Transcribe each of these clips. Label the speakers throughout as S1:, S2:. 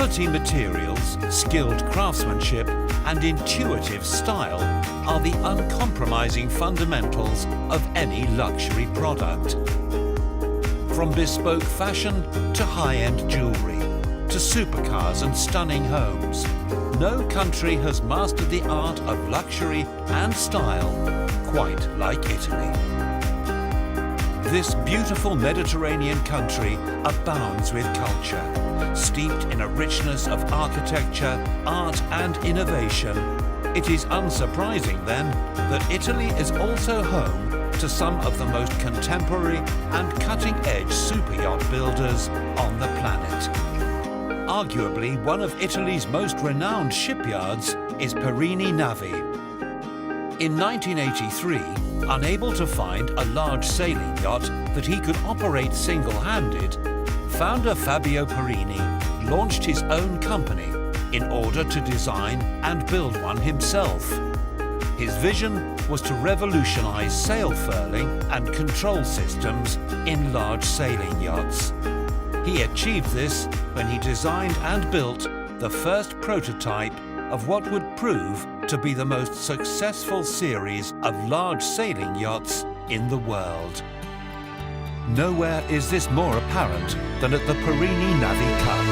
S1: Quality materials, skilled craftsmanship, and intuitive style are the uncompromising fundamentals of any luxury product. From bespoke fashion to high-end jewelry, to supercars and stunning homes, no country has mastered the art of luxury and style quite like Italy. This beautiful Mediterranean country abounds with culture, steeped in a richness of architecture, art and innovation. It is unsurprising then that Italy is also home to some of the most contemporary and cutting-edge superyacht builders on the planet. Arguably one of Italy's most renowned shipyards is Perini Navi. In 1983, unable to find a large sailing yacht that he could operate single-handed, founder Fabio Perini launched his own company in order to design and build one himself. His vision was to revolutionize sail furling and control systems in large sailing yachts. He achieved this when he designed and built the first prototype of what would prove to be the most successful series of large sailing yachts in the world. Nowhere is this more apparent than at the Perini Navi Cup.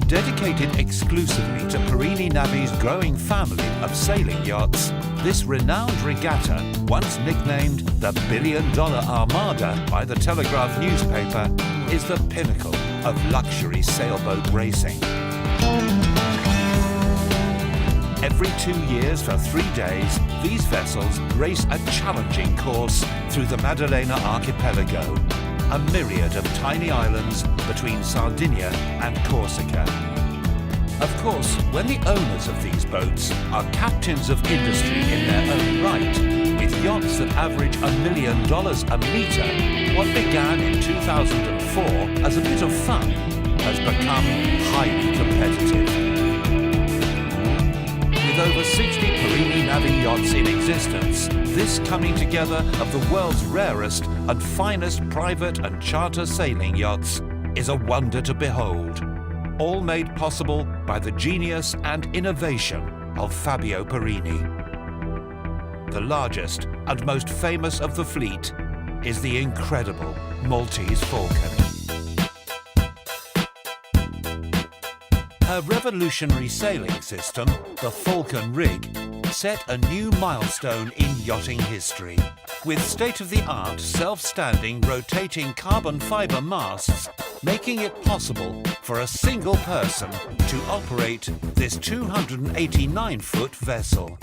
S1: Dedicated exclusively to Perini Navi's growing family of sailing yachts, this renowned regatta, once nicknamed the Billion-Dollar Armada by the Telegraph newspaper, is the pinnacle of luxury sailboat racing. Every 2 years for 3 days, these vessels race a challenging course through the Maddalena archipelago, a myriad of tiny islands between Sardinia and Corsica. Of course, when the owners of these boats are captains of industry in their own right, with yachts that average $1 million a metre, what began in 2004 as a bit of fun has become highly competitive. With over 60 Perini Navi yachts in existence, this coming together of the world's rarest and finest private and charter sailing yachts is a wonder to behold, all made possible by the genius and innovation of Fabio Perini. The largest and most famous of the fleet is the incredible Maltese Falcon. Her revolutionary sailing system, the Falcon rig, set a new milestone in yachting history. With state-of-the-art, self-standing, rotating carbon fiber masts, making it possible for a single person to operate this 289-foot vessel.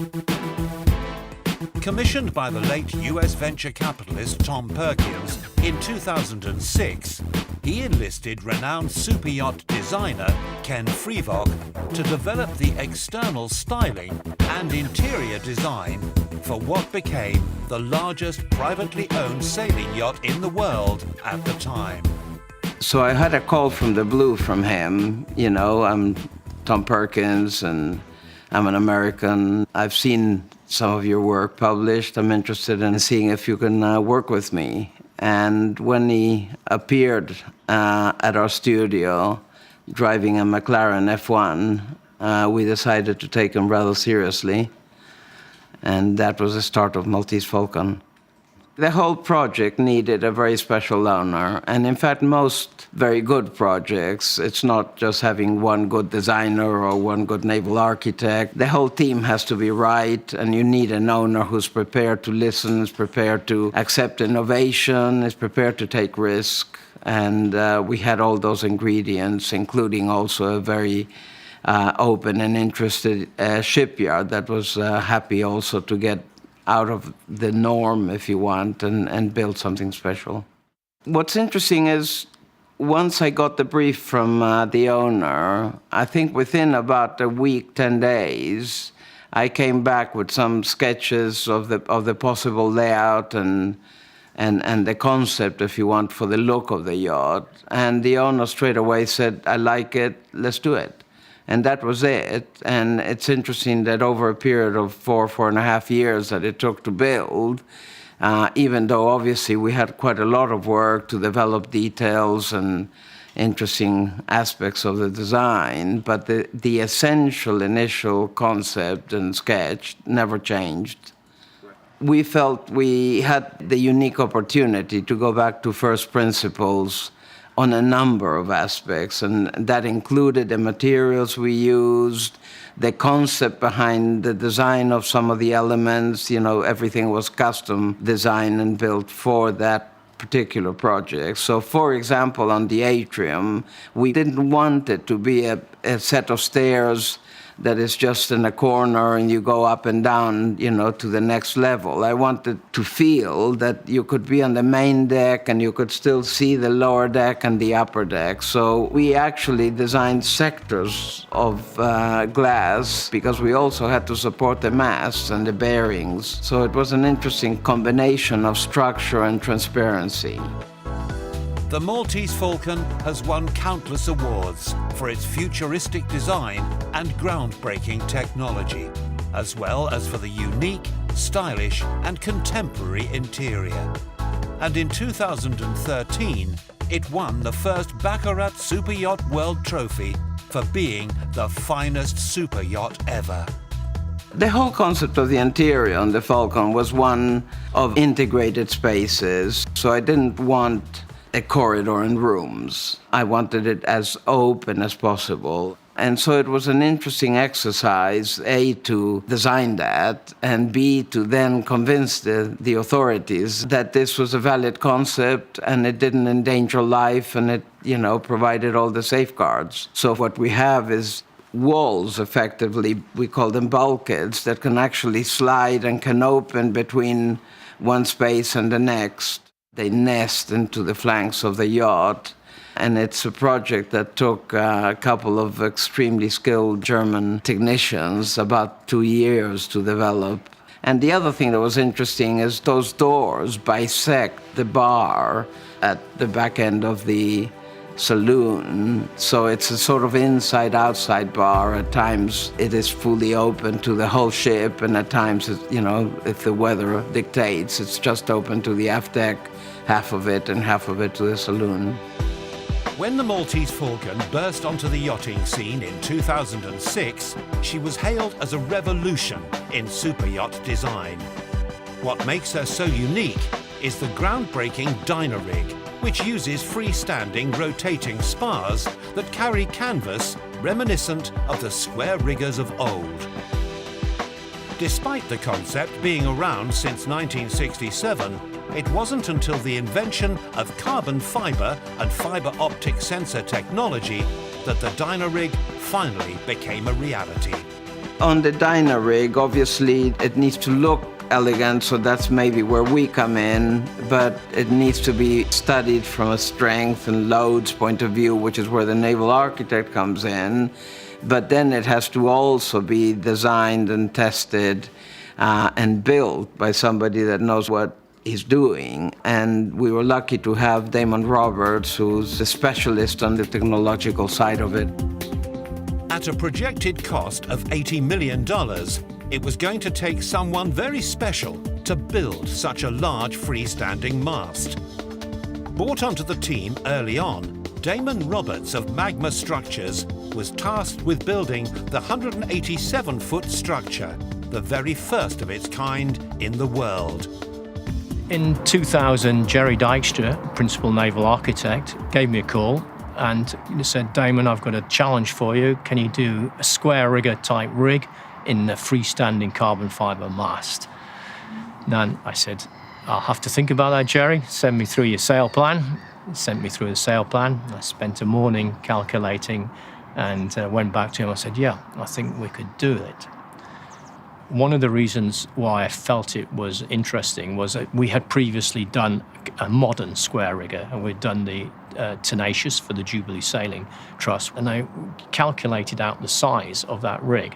S1: Commissioned by the late US venture capitalist Tom Perkins in 2006, he enlisted renowned superyacht designer Ken Frievokh to develop the external styling and interior design for what became the largest privately owned sailing yacht in the world at the time.
S2: So I had a call from the blue from him. You know, I'm Tom Perkins and I'm an American. I've seen some of your work published. I'm interested in seeing if you can work with me. And when he appeared at our studio, driving a McLaren F1, we decided to take him rather seriously. And that was the start of Maltese Falcon. The whole project needed a very special owner. And in fact, most very good projects, it's not just having one good designer or one good naval architect. The whole team has to be right, and you need an owner who's prepared to listen, is prepared to accept innovation, is prepared to take risk. And we had all those ingredients, including also a very open and interested shipyard that was happy also to get out of the norm, if you want, and build something special. What's interesting is, once I got the brief from the owner, I think within about a week, 10 days, I came back with some sketches of the possible layout and the concept, if you want, for the look of the yacht. And the owner straight away said, "I like it, let's do it." And that was it. And it's interesting that over a period of 4.5 years that it took to build, even though obviously we had quite a lot of work to develop details and interesting aspects of the design, but the essential initial concept and sketch never changed. We felt we had the unique opportunity to go back to first principles on a number of aspects, and that included the materials we used, the concept behind the design of some of the elements. Everything was custom designed and built for that particular project. So, for example, on the atrium, we didn't want it to be a set of stairs that is just in a corner and you go up and down, to the next level. I wanted to feel that you could be on the main deck and you could still see the lower deck and the upper deck. So we actually designed sectors of glass because we also had to support the masts and the bearings. So it was an interesting combination of structure and transparency.
S1: The Maltese Falcon has won countless awards for its futuristic design and groundbreaking technology, as well as for the unique, stylish and contemporary interior. And in 2013, it won the first Baccarat Superyacht World Trophy for being the finest superyacht ever.
S2: The whole concept of the interior on the Falcon was one of integrated spaces, so I didn't want a corridor and rooms. I wanted it as open as possible. And so it was an interesting exercise, A, to design that, and B, to then convince the authorities that this was a valid concept and it didn't endanger life and it, provided all the safeguards. So what we have is walls, effectively, we call them bulkheads, that can actually slide and can open between one space and the next. They nest into the flanks of the yacht, and it's a project that took a couple of extremely skilled German technicians about 2 years to develop. And the other thing that was interesting is those doors bisect the bar at the back end of the saloon. So it's a sort of inside-outside bar. At times it is fully open to the whole ship, and at times, if the weather dictates, it's just open to the aft deck, half of it, and half of it to the saloon.
S1: When the Maltese Falcon burst onto the yachting scene in 2006, she was hailed as a revolution in superyacht design. What makes her so unique is the groundbreaking dyna-rig, which uses freestanding rotating spars that carry canvas reminiscent of the square riggers of old. Despite the concept being around since 1967, it wasn't until the invention of carbon fiber and fiber optic sensor technology that the dyna-rig finally became a reality.
S2: On the dyna-rig, obviously, it needs to look elegant, so that's maybe where we come in, but it needs to be studied from a strength and loads point of view, which is where the naval architect comes in. But then it has to also be designed and tested and built by somebody that knows what he's doing. And we were lucky to have Damon Roberts, who's a specialist on the technological side of it.
S1: At a projected cost of $80 million, it was going to take someone very special to build such a large freestanding mast. Brought onto the team early on, Damon Roberts of Magma Structures was tasked with building the 187-foot structure, the very first of its kind in the world.
S3: In 2000, Jerry Dykstra, principal naval architect, gave me a call and said, "Damon, I've got a challenge for you. Can you do a square rigger type rig in a freestanding carbon fiber mast?" And I said, "I'll have to think about that, Jerry. Send me through your sail plan." He sent me through the sail plan. I spent a morning calculating and went back to him. I said, "Yeah, I think we could do it." One of the reasons why I felt it was interesting was that we had previously done a modern square rigger, and we'd done the Tenacious for the Jubilee Sailing Trust, and I calculated out the size of that rig.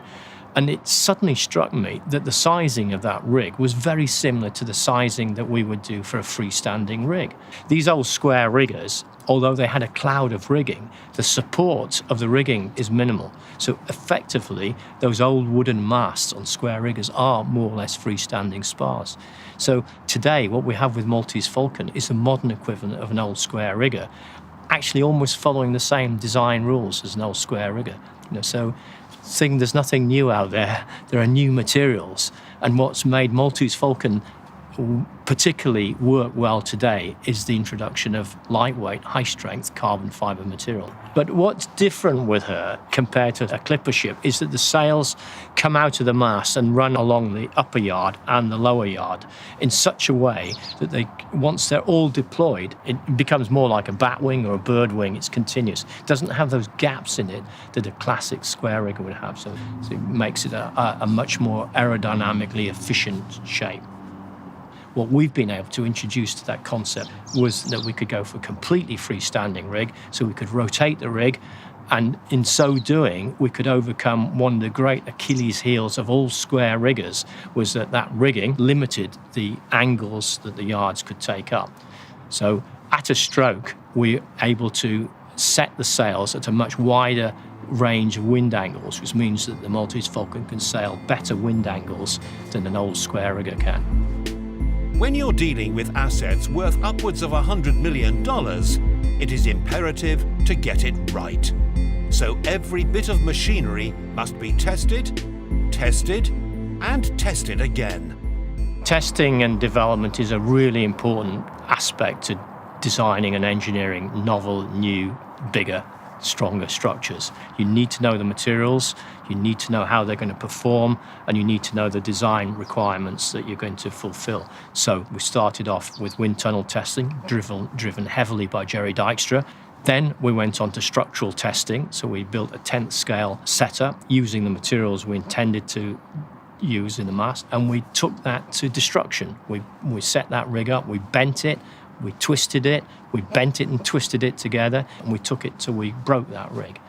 S3: And it suddenly struck me that the sizing of that rig was very similar to the sizing that we would do for a freestanding rig. These old square riggers, although they had a cloud of rigging, the support of the rigging is minimal. So effectively, those old wooden masts on square riggers are more or less freestanding spars. So today, what we have with Maltese Falcon is the modern equivalent of an old square rigger. actually almost following the same design rules as an old square rigger. So there's nothing new out there. There are new materials. And what's made Maltese Falcon particularly work well today is the introduction of lightweight, high-strength carbon fibre material. But what's different with her compared to a clipper ship is that the sails come out of the mast and run along the upper yard and the lower yard in such a way that once they're all deployed, it becomes more like a bat wing or a bird wing. It's continuous. It doesn't have those gaps in it that a classic square rigger would have. So it makes it a much more aerodynamically efficient shape. What we've been able to introduce to that concept was that we could go for a completely freestanding rig, so we could rotate the rig, and in so doing, we could overcome one of the great Achilles heels of all square riggers, was that rigging limited the angles that the yards could take up. So at a stroke, we're able to set the sails at a much wider range of wind angles, which means that the Maltese Falcon can sail better wind angles than an old square rigger can.
S1: When you're dealing with assets worth upwards of $100 million, it is imperative to get it right. So every bit of machinery must be tested, tested, and tested again.
S3: Testing and development is a really important aspect to designing and engineering novel, new, bigger, stronger structures. You need to know the materials, you need to know how they're going to perform, and you need to know the design requirements that you're going to fulfill. So we started off with wind tunnel testing, driven heavily by Jerry Dykstra. Then we went on to structural testing, so we built a 10th scale setup using the materials we intended to use in the mast, and we took that to destruction. We set that rig up, we bent it, we twisted it, we bent it and twisted it together, and we took it till we broke that rig.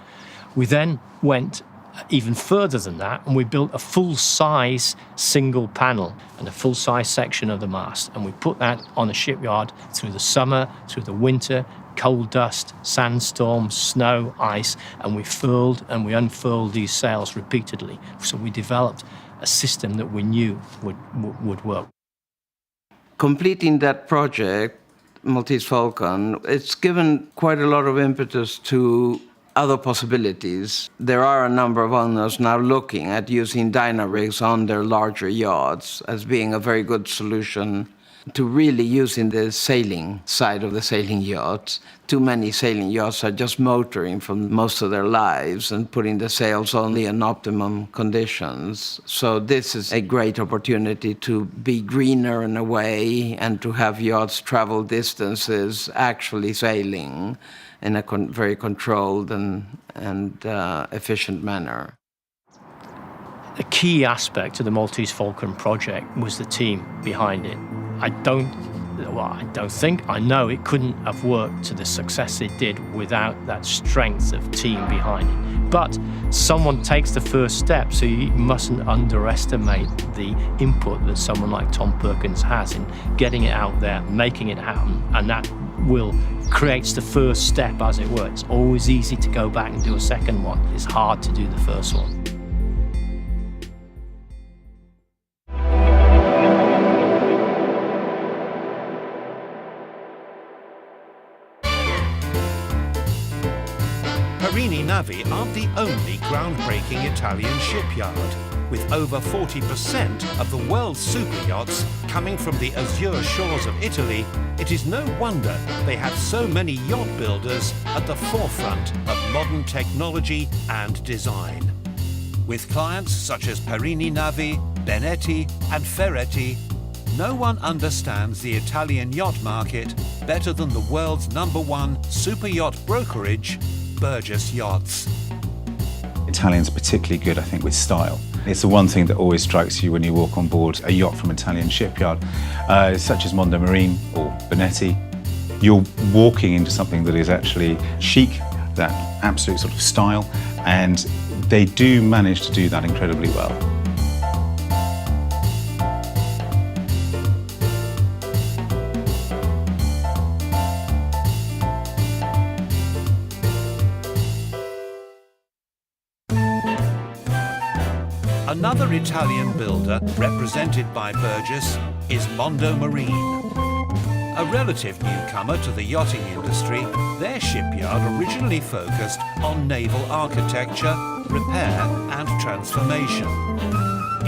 S3: We then went even further than that, and we built a full-size single panel and a full-size section of the mast, and we put that on a shipyard through the summer, through the winter, cold dust, sandstorms, snow, ice, and we furled and we unfurled these sails repeatedly. So we developed a system that we knew would work.
S2: Completing that project, Maltese Falcon, it's given quite a lot of impetus to other possibilities. There are a number of owners now looking at using dyna-rigs on their larger yachts as being a very good solution to really using the sailing side of the sailing yachts. Too many sailing yachts are just motoring for most of their lives and putting the sails only in optimum conditions. So this is a great opportunity to be greener in a way and to have yachts travel distances actually sailing in a very controlled and efficient manner.
S3: The key aspect of the Maltese Falcon project was the team behind it. I know it couldn't have worked to the success it did without that strength of team behind it. But someone takes the first step, so you mustn't underestimate the input that someone like Tom Perkins has in getting it out there, making it happen, and that creates the first step, as it were. It's always easy to go back and do a second one. It's hard to do the first one.
S1: Perini Navi aren't the only groundbreaking Italian shipyard. With over 40% of the world's superyachts coming from the azure shores of Italy, it is no wonder they have so many yacht builders at the forefront of modern technology and design. With clients such as Perini Navi, Benetti and Ferretti, no one understands the Italian yacht market better than the world's #1 superyacht brokerage, Burgess Yachts.
S4: Italians are particularly good, I think, with style. It's the one thing that always strikes you when you walk on board a yacht from an Italian shipyard, such as Mondo Marine or Benetti. You're walking into something that is actually chic, that absolute sort of style, and they do manage to do that incredibly well.
S1: Another Italian builder represented by Burgess is Mondo Marine. A relative newcomer to the yachting industry, their shipyard originally focused on naval architecture, repair and transformation.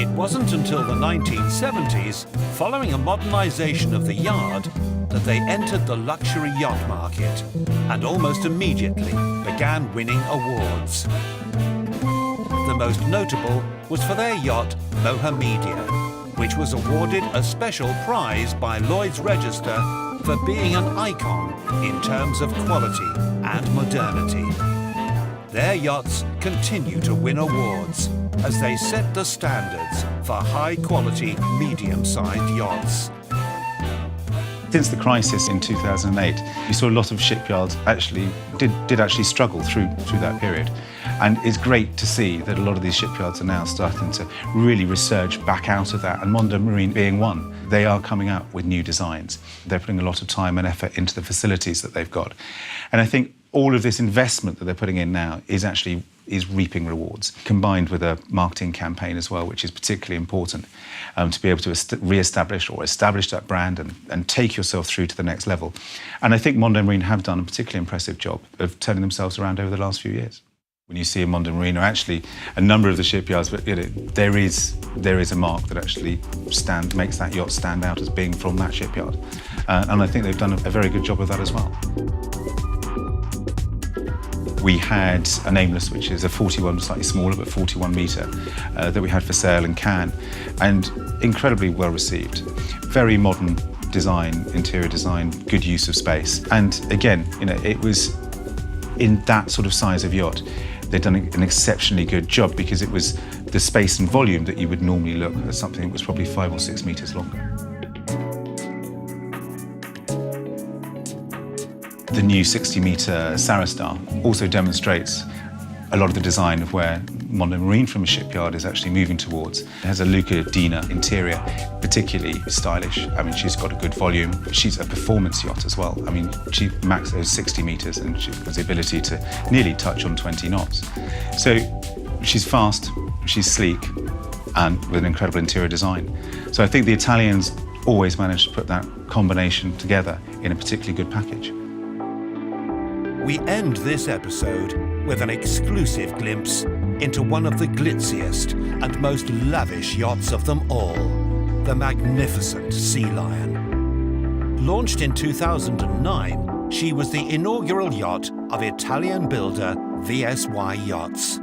S1: It wasn't until the 1970s, following a modernisation of the yard, that they entered the luxury yacht market and almost immediately began winning awards. The most notable was for their yacht Mohamedia, which was awarded a special prize by Lloyd's Register for being an icon in terms of quality and modernity. Their yachts continue to win awards as they set the standards for high-quality, medium-sized yachts.
S4: Since the crisis in 2008, we saw a lot of shipyards did actually struggle through that period. And it's great to see that a lot of these shipyards are now starting to really resurge back out of that, and Mondomarine being one. They are coming out with new designs. They're putting a lot of time and effort into the facilities that they've got. And I think all of this investment that they're putting in now is reaping rewards, combined with a marketing campaign as well, which is particularly important to be able to re-establish or establish that brand and take yourself through to the next level. And I think Mondomarine have done a particularly impressive job of turning themselves around over the last few years. When you see a Mondomarine, or actually a number of the shipyards, but there is a mark that actually makes that yacht stand out as being from that shipyard. And I think they've done a very good job of that as well. We had a Nameless, which is a 41, slightly smaller, but 41 metre, that we had for sale in Cannes, and incredibly well received. Very modern design, interior design, good use of space. And again, it was in that sort of size of yacht, they'd done an exceptionally good job, because it was the space and volume that you would normally look at something that was probably 5 or 6 metres longer. The new 60-metre Sarastar also demonstrates a lot of the design of where Mondomarine from a shipyard is actually moving towards. It has a Luca Dina interior, particularly stylish. I mean, she's got a good volume. She's a performance yacht as well. I mean, she maxed those 60 metres and she has the ability to nearly touch on 20 knots. So she's fast, she's sleek, and with an incredible interior design. So I think the Italians always managed to put that combination together in a particularly good package.
S1: We end this episode with an exclusive glimpse into one of the glitziest and most lavish yachts of them all, the magnificent Sealyon. Launched in 2009, she was the inaugural yacht of Italian builder VSY Yachts.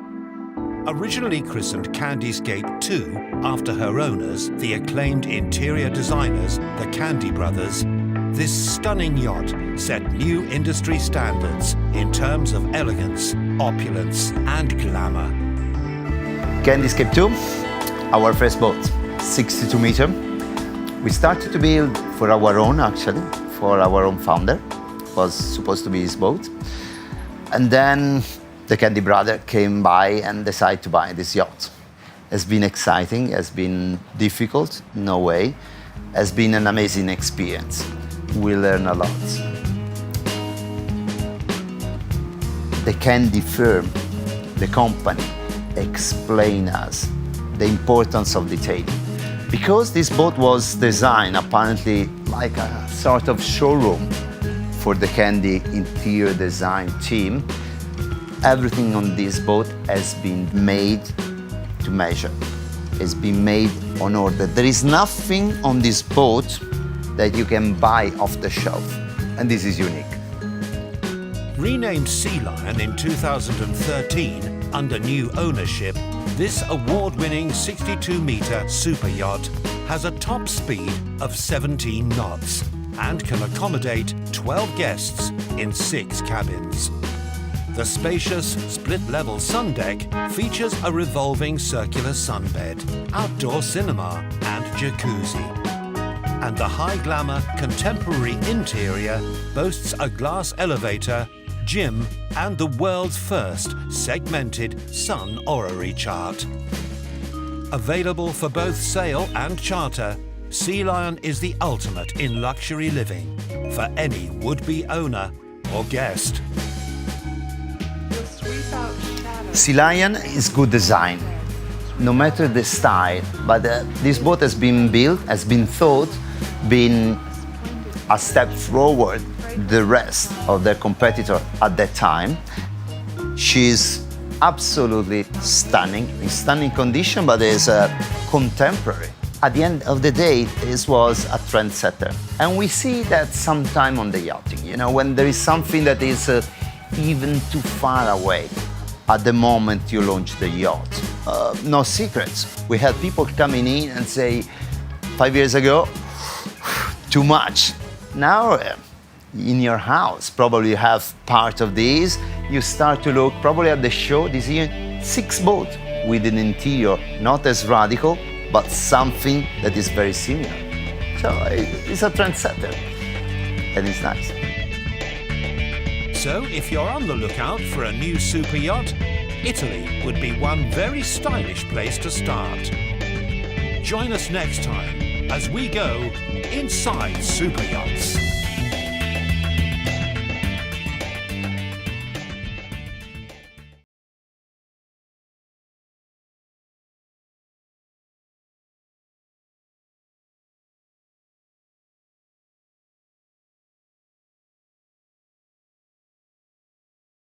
S1: Originally christened Candyscape 2 after her owners, the acclaimed interior designers, the Candy brothers, this stunning yacht set new industry standards in terms of elegance, opulence and glamour.
S5: Candyscape 2, our first boat, 62 meter. We started to build for our own, actually, for our own founder. It was supposed to be his boat. And then the Candy brother came by and decided to buy this yacht. It's been exciting, it's been difficult, no way. It's been an amazing experience. We learn a lot. The Candy firm, the company, explain us the importance of detailing. Because this boat was designed apparently like a sort of showroom for the Candy interior design team, everything on this boat has been made to measure. It's been made on order. There is nothing on this boat that you can buy off the shelf, and this is unique.
S1: Renamed Sealyon in 2013 under new ownership, this award-winning 62-metre super yacht has a top speed of 17 knots and can accommodate 12 guests in 6 cabins. The spacious split-level sun deck features a revolving circular sunbed, outdoor cinema and jacuzzi. And the high-glamour contemporary interior boasts a glass elevator, gym and the world's first segmented sun orrery chart. Available for both sale and charter, Sealyon is the ultimate in luxury living for any would-be owner or guest.
S5: Sealyon is good design, no matter the style, but this boat has been built, has been thought, been a step forward the rest of their competitor at that time. She's absolutely stunning, in stunning condition, but is contemporary. At the end of the day, this was a trendsetter. And we see that sometime on the yachting, you know, when there is something that is even too far away at the moment you launch the yacht. No secrets. We had people coming in and say, 5 years ago, too much. Now, in your house, probably you have part of these. You start to look probably at the show this year, 6 boats with an interior not as radical, but something that is very similar. So it's a trendsetter, and it's nice.
S1: So if you're on the lookout for a new super yacht, Italy would be one very stylish place to start. Join us next time as we go inside super yachts.